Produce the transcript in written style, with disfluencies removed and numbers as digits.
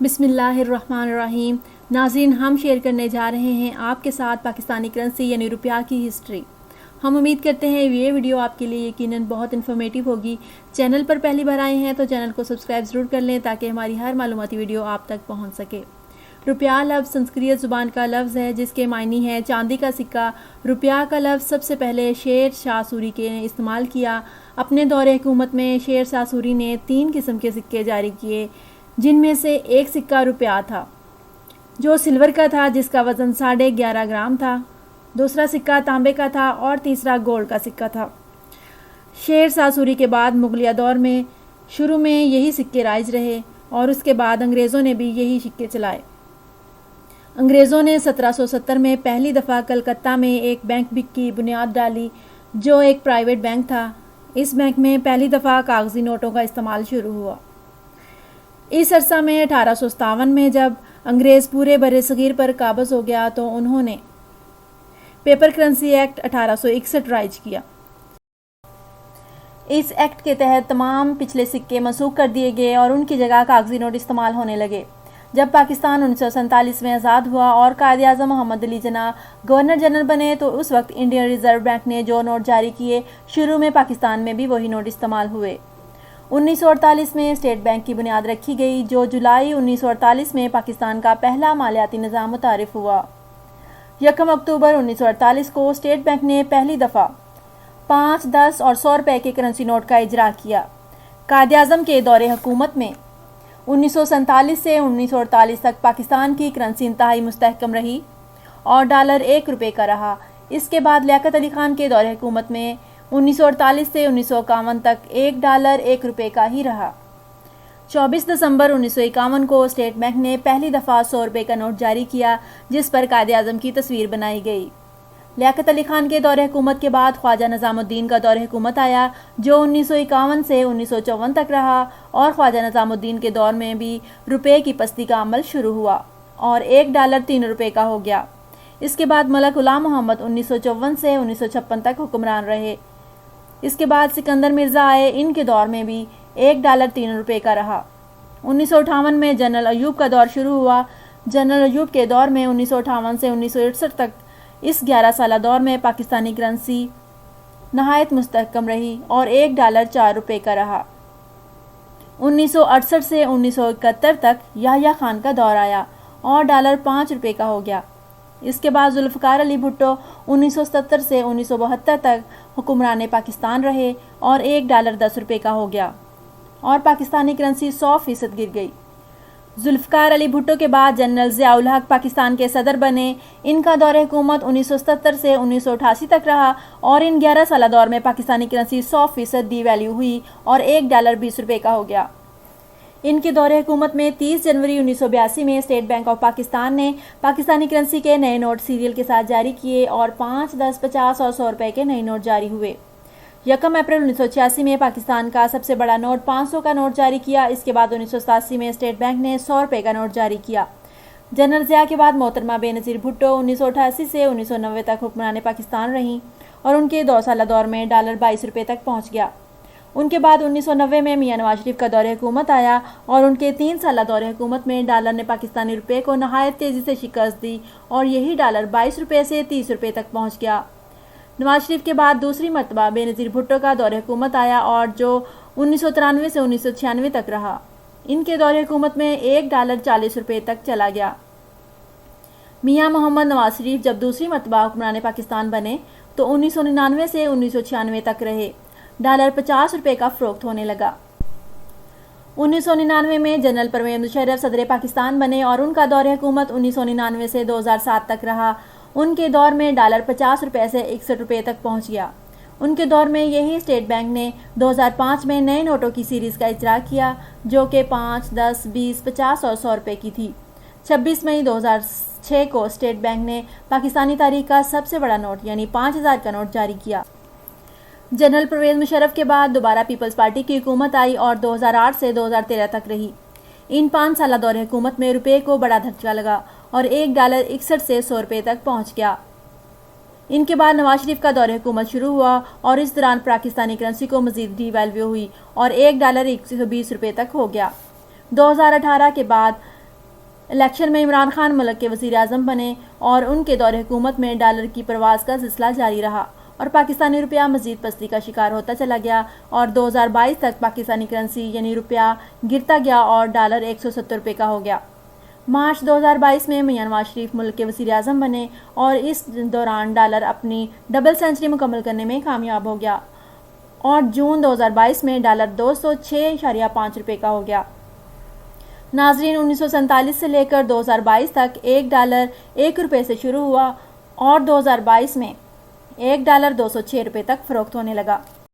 بسم اللہ الرحمن الرحیم۔ ناظرین، ہم شیئر کرنے جا رہے ہیں آپ کے ساتھ پاکستانی کرنسی یعنی روپیہ کی ہسٹری۔ ہم امید کرتے ہیں یہ ویڈیو آپ کے لیے یقیناً بہت انفارمیٹیو ہوگی۔ چینل پر پہلی بار آئے ہیں تو چینل کو سبسکرائب ضرور کر لیں تاکہ ہماری ہر معلوماتی ویڈیو آپ تک پہنچ سکے۔ روپیہ لفظ سنسکرت زبان کا لفظ ہے جس کے معنی ہے چاندی کا سکہ۔ روپیہ کا لفظ سب سے پہلے شیر شاہ سوری نے استعمال کیا۔ اپنے دور حکومت میں شیر شاہ سوری نے 3 قسم کے سکے جاری کیے، جن میں سے ایک سکہ روپیہ تھا جو سلور کا تھا جس کا وزن 11.5 گرام تھا، دوسرا سکہ تانبے کا تھا اور تیسرا گولڈ کا سکہ تھا۔ شیر شاہ سوری کے بعد مغلیہ دور میں شروع میں یہی سکے رائج رہے اور اس کے بعد انگریزوں نے بھی یہی سکے چلائے۔ انگریزوں نے 1770 میں پہلی دفعہ کلکتہ میں ایک بینک کی بنیاد ڈالی جو ایک پرائیویٹ بینک تھا۔ اس بینک میں پہلی دفعہ کاغذی نوٹوں کا استعمال شروع ہوا۔ اس عرصہ میں 1857 میں جب انگریز پورے بر صغیر پر قابض ہو گیا تو انہوں نے پیپر کرنسی ایکٹ 1861 رائج کیا۔ اس ایکٹ کے تحت تمام پچھلے سکے منسوخ کر دیے گئے اور ان کی جگہ کاغذی نوٹ استعمال ہونے لگے۔ جب پاکستان 1947 میں آزاد ہوا اور قائد اعظم محمد علی جناح گورنر جنرل بنے تو اس وقت انڈین ریزرو بینک نے جو نوٹ جاری کیے شروع میں پاکستان میں بھی وہی نوٹ استعمال ہوئے۔ 1948 میں اسٹیٹ بینک کی بنیاد رکھی گئی جو جولائی 1948 میں پاکستان کا پہلا مالیاتی نظام متعارف ہوا۔ 1 اکتوبر 1948 کو اسٹیٹ بینک نے پہلی دفعہ 5، 10 اور 100 روپے کے کرنسی نوٹ کا اجرا کیا۔ قائد اعظم کے دور حکومت میں 1947 سے 1948 تک پاکستان کی کرنسی انتہائی مستحکم رہی اور ڈالر 1 روپے کا رہا۔ اس کے بعد لیاقت علی خان کے دور حکومت میں 1948 سے 1951 تک $1 1 روپے کا ہی رہا۔ 24 دسمبر 1951 کو اسٹیٹ بینک نے پہلی دفعہ 100 روپے کا نوٹ جاری کیا جس پر قائد اعظم کی تصویر بنائی گئی۔ لیاقت علی خان کے دور حکومت کے بعد خواجہ نظام الدین کا دور حکومت آیا جو 1951 سے 1954 تک رہا اور خواجہ نظام الدین کے دور میں بھی روپے کی پستی کا عمل شروع ہوا اور $1 3 روپے کا ہو گیا۔ اس کے بعد ملک غلام محمد 1954 سے 1956 تک حکمران رہے۔ اس کے بعد سکندر مرزا آئے، ان کے دور میں بھی $1 3 روپے کا رہا۔ 1958 میں جنرل ایوب کا دور شروع ہوا۔ جنرل ایوب کے دور میں 1958 سے 1968 تک اس 11 سالہ دور میں پاکستانی کرنسی نہایت مستحکم رہی اور $1 4 روپے کا رہا۔ 1968 سے 1971 تک یحییٰ خان کا دور آیا اور $5 روپے کا ہو گیا۔ اس کے بعد ذوالفقار علی بھٹو 1977 سے 1972 تک حکمران پاکستان رہے اور $1 10 روپے کا ہو گیا اور پاکستانی کرنسی 100% گر گئی۔ ذوالفقار علی بھٹو کے بعد جنرل ضیاء الحق پاکستان کے صدر بنے۔ ان کا دور حکومت 1977 سے 1988 تک رہا اور ان 11 سالہ دور میں پاکستانی کرنسی 100% ڈی ویلیو ہوئی اور $1 20 روپے کا ہو گیا۔ ان کے دور حکومت میں 30 جنوری 1982 میں اسٹیٹ بینک آف پاکستان نے پاکستانی کرنسی کے نئے نوٹ سیریل کے ساتھ جاری کیے اور 5، 10، 50 اور 100 روپے کے نئے نوٹ جاری ہوئے۔ 1 اپریل 1986 میں پاکستان کا سب سے بڑا نوٹ 500 کا نوٹ جاری کیا۔ اس کے بعد 1987 میں اسٹیٹ بینک نے 100 روپے کا نوٹ جاری کیا۔ جنرل ضیاء کے بعد محترمہ بے نظیر بھٹو 1988 سے 1990 تک حکمران پاکستان رہیں اور ان کے 2 سالہ دور میں $22 روپے تک پہنچ گیا۔ ان کے بعد 1990 میں میاں نواز شریف کا دور حکومت آیا اور ان کے 3 سالہ دور حکومت میں ڈالر نے پاکستانی روپے کو نہایت تیزی سے شکست دی اور یہی ڈالر 22 روپے سے 30 روپے تک پہنچ گیا۔ نواز شریف کے بعد دوسری مرتبہ بے نظیر بھٹو کا دور حکومت آیا اور جو 1993 سے 1996 تک رہا۔ ان کے دور حکومت میں $1 40 روپے تک چلا گیا۔ میاں محمد نواز شریف جب دوسری مرتبہ حکمران پاکستان بنے تو 1999 سے 1996 تک رہے۔ ڈالر 50 روپے کا فروخت ہونے لگا۔ 1999 میں جنرل پرویز مشرف صدر پاکستان بنے اور ان کا دور حکومت 1999 سے 2007 تک رہا۔ ان کے دور میں ڈالر 50 روپے سے 61 روپے تک پہنچ گیا۔ ان کے دور میں یہی اسٹیٹ بینک نے 2005 میں نئے نوٹوں کی سیریز کا اجرا کیا جو کہ 5، 10، 20، 50 اور 100 روپے کی تھی۔ 26 مئی 2006 کو اسٹیٹ بینک نے پاکستانی تاریخ کا سب سے بڑا نوٹ یعنی 5000 کا نوٹ جاری کیا۔ جنرل پرویز مشرف کے بعد دوبارہ پیپلز پارٹی کی حکومت آئی اور 2008 سے 2013 تک رہی۔ ان 5 سالہ دور حکومت میں روپے کو بڑا دھچکا لگا اور $1 61 سے 100 روپے تک پہنچ گیا۔ ان کے بعد نواز شریف کا دور حکومت شروع ہوا اور اس دوران پاکستانی کرنسی کو مزید ڈی ویلیو ہوئی اور $1 120 روپے تک ہو گیا۔ 2018 کے بعد الیکشن میں عمران خان ملک کے وزیر اعظم بنے اور ان کے دور حکومت میں ڈالر کی پرواز کا سلسلہ جاری رہا اور پاکستانی روپیہ مزید پستی کا شکار ہوتا چلا گیا اور 2022 تک پاکستانی کرنسی یعنی روپیہ گرتا گیا اور ڈالر 170 روپے کا ہو گیا۔ مارچ 2022 میں میاں نواز شریف ملک کے وزیر اعظم بنے اور اس دوران ڈالر اپنی ڈبل سینچری مکمل کرنے میں کامیاب ہو گیا اور جون 2022 میں ڈالر 206.5 روپے کا ہو گیا۔ ناظرین، 1947 سے لے کر 2022 تک ایک ڈالر 1 روپے سے شروع ہوا اور 2022 میں ایک ڈالر 206 روپے تک فروخت ہونے لگا۔